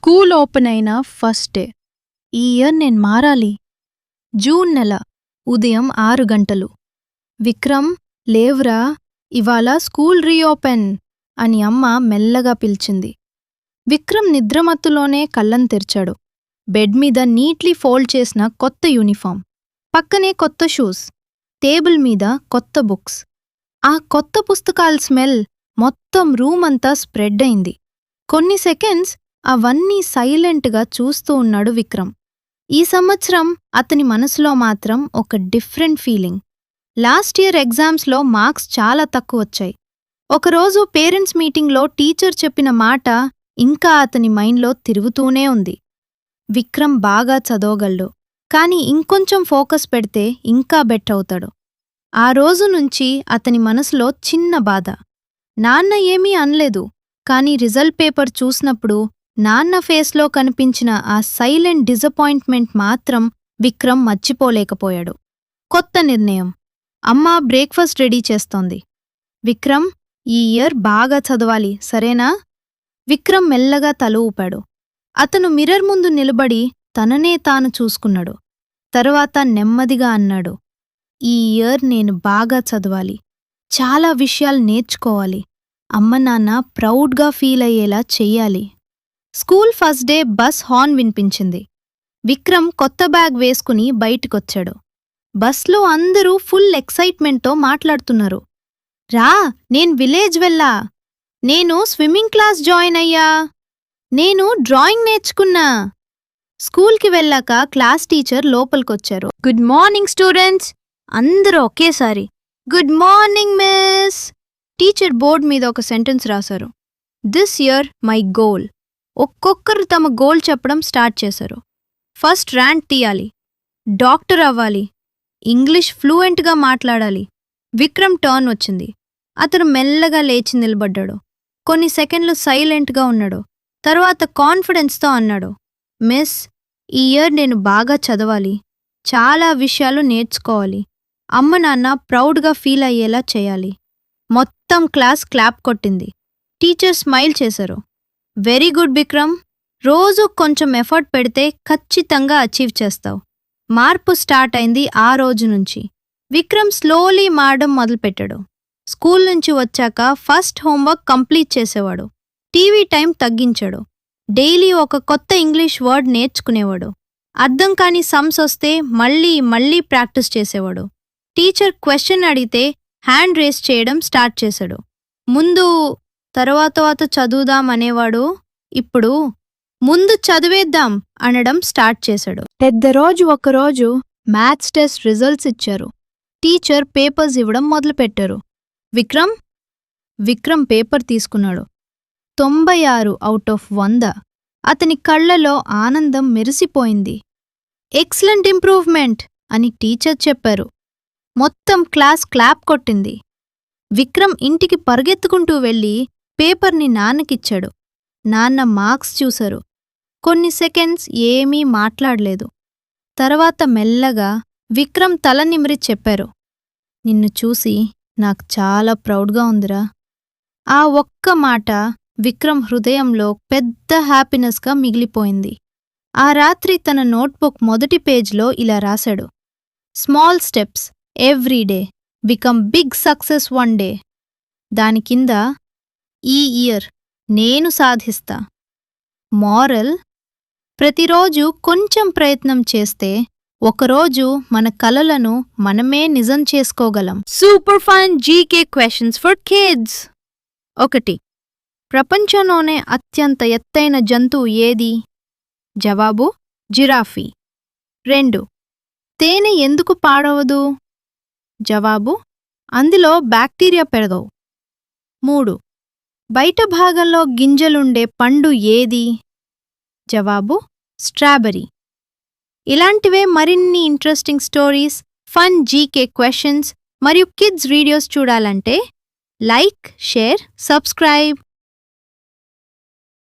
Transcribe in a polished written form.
School open అయిన first day. ఈ year నేను మారాలి. జూన్ నెల, ఉదయం 6 గంటలు. విక్రమ్, లేవ్రా, ఇవాళ స్కూల్ రీఓపెన్ అని అమ్మ మెల్లగా పిలిచింది. విక్రమ్ నిద్రమత్తులోనే కళ్ళను తెరిచాడు. బెడ్ మీద నీట్లీ ఫోల్డ్ చేసిన కొత్త యూనిఫామ్, పక్కనే కొత్త షూస్, టేబుల్ మీద కొత్త బుక్స్. ఆ కొత్త పుస్తకాల స్మెల్ మొత్తం రూమ్ అంతా స్ప్రెడ్ అయింది. కొన్ని సెకండ్స్ అవన్నీ సైలెంట్గా చూస్తూ ఉన్నాడు విక్రమ్. ఈ సంవత్సరం అతని మనసులో మాత్రం ఒక డిఫరెంట్ ఫీలింగ్. లాస్ట్ ఇయర్ ఎగ్జామ్స్లో మార్క్స్ చాలా తక్కువొచ్చాయి. ఒకరోజు పేరెంట్స్ మీటింగ్లో టీచర్ చెప్పిన మాట ఇంకా అతని మైండ్లో తిరుగుతూనే ఉంది. విక్రమ్ బాగా చదవగలడు, కానీ ఇంకొంచెం ఫోకస్ పెడితే ఇంకా బెటర్ అవుతాడు. ఆ రోజు నుంచి అతని మనసులో చిన్న బాధ. నాన్న ఏమీ అనలేదు, కానీ రిజల్ట్ పేపర్ చూసినప్పుడు నాన్న ఫేస్లో కనిపించిన ఆ సైలెంట్ డిసప్పాయింట్మెంట్ మాత్రం విక్రమ్ మర్చిపోలేకపోయాడు. కొత్త నిర్ణయం. అమ్మ బ్రేక్ఫాస్ట్ రెడీ చేస్తోంది. విక్రమ్, ఈ ఇయర్ బాగా చదవాలి, సరేనా? విక్రమ్ మెల్లగా తల ఊపాడు. అతను మిర్రర్ ముందు నిలబడి తననే తాను చూసుకున్నాడు. తరువాత నెమ్మదిగా అన్నాడు, ఈ ఇయర్ నేను బాగా చదవాలి, చాలా విషయాలు నేర్చుకోవాలి, అమ్మ నాన్న ప్రౌడ్గా ఫీల్ అయ్యేలా చెయ్యాలి. School first day bus horn వినిపించింది. విక్రమ్ కొత్త బ్యాగ్ వేసుకుని బయటికొచ్చాడు. బస్లో అందరూ ఫుల్ ఎక్సైట్మెంట్తో మాట్లాడుతున్నారు. రా, నేను విలేజ్ వెళ్ళా, నేను స్విమ్మింగ్ క్లాస్ జాయిన్ అయ్యా, నేను డ్రాయింగ్ నేర్చుకున్నా. స్కూల్కి వెళ్ళాక క్లాస్ టీచర్ లోపలికొచ్చారు. గుడ్ మార్నింగ్ స్టూడెంట్స్, అందరూ ఒకేసారి good morning miss. Teacher board మీద ఒక సెంటెన్స్ రాశారు. This year my goal. ఒక్కొక్కరు తమ గోల్ చెప్పడం స్టార్ట్ చేశారు. ఫస్ట్ ర్యాంక్ తీయాలి, డాక్టర్ అవ్వాలి, ఇంగ్లీష్ ఫ్లూయెంట్గా మాట్లాడాలి. విక్రమ్ టర్న్ వచ్చింది. అతను మెల్లగా లేచి నిలబడ్డాడు. కొన్ని సెకండ్లు సైలెంట్గా ఉన్నాడు. తర్వాత కాన్ఫిడెన్స్తో అన్నాడు, మిస్, ఈ ఇయర్ నేను బాగా చదవాలి, చాలా విషయాలు నేర్చుకోవాలి, అమ్మ నాన్న ప్రౌడ్గా ఫీల్ అయ్యేలా చేయాలి. మొత్తం క్లాస్ క్లాప్ కొట్టింది. టీచర్ స్మైల్ చేశారు. వెరీ గుడ్ విక్రమ్, రోజు కొంచెం ఎఫర్ట్ పెడితే ఖచ్చితంగా అచీవ్ చేస్తావు. మార్పు స్టార్ట్ అయింది ఆ రోజు నుంచి. విక్రమ్ స్లోలీ మారడం మొదలుపెట్టాడు. స్కూల్ నుంచి వచ్చాక ఫస్ట్ హోంవర్క్ కంప్లీట్ చేసేవాడు. టీవీ టైం తగ్గించాడు. డైలీ ఒక కొత్త ఇంగ్లీష్ వర్డ్ నేర్చుకునేవాడు. అర్థం కాని సమ్స్ వస్తే మళ్ళీ ప్రాక్టీస్ చేసేవాడు. టీచర్ క్వశ్చన్ అడిగితే హ్యాండ్ రేస్ చేయడం స్టార్ట్ చేశాడు. ముందు తర్వాత చదువుదాం అనేవాడు, ఇప్పుడు ముందు చదివేద్దాం అనడం స్టార్ట్ చేశాడు. ఒకరోజు మ్యాథ్స్ టెస్ట్ రిజల్ట్స్ ఇచ్చారు. టీచర్ పేపర్స్ ఇవ్వడం మొదలుపెట్టారు. విక్రమ్ పేపర్ తీసుకున్నాడు. 96 అవుట్ ఆఫ్ 100. అతని కళ్లలో ఆనందం మెరిసిపోయింది. ఎక్సలెంట్ ఇంప్రూవ్మెంట్ అని టీచర్ చెప్పారు. మొత్తం క్లాస్ క్లాప్ కొట్టింది. విక్రమ్ ఇంటికి పరిగెత్తుకుంటూ వెళ్ళి పేపర్ని నాన్నకిచ్చాడు. నాన్న మార్క్స్ చూశారు. కొన్ని సెకండ్స్ ఏమీ మాట్లాడలేదు. తర్వాత మెల్లగా విక్రమ్ తల నిమిరి చెప్పారు, నిన్ను చూసి నాకు చాలా ప్రౌడ్గా ఉందిరా. ఆ ఒక్క మాట విక్రమ్ హృదయంలో పెద్ద హ్యాపీనెస్గా మిగిలిపోయింది. ఆ రాత్రి తన నోట్బుక్ మొదటి పేజ్లో ఇలా రాశాడు, small steps every day become big success one day. దాని కింద, ఈ ఇయర్ నేను సాధిస్తా. మోరల్, ప్రతిరోజు కొంచెం ప్రయత్నం చేస్తే ఒకరోజు మన కలలను మనమే నిజం చేసుకోగలం. Super fun GK questions for kids. 1. ప్రపంచంలోనే అత్యంత ఎత్తైన జంతువు ఏది? జవాబు, జిరాఫీ. 2. తేనె ఎందుకు పాడవదు? జవాబు, అందులో బ్యాక్టీరియా పెరగవు. 3. బయట భాగంలో గింజలుండే పండు ఏది? జవాబు, స్ట్రాబెర్రీ. ఇలాంటివే మరిన్ని interesting stories, fun GK questions మరియు కిడ్స్ వీడియోస్ చూడాలంటే లైక్, షేర్, సబ్స్క్రైబ్.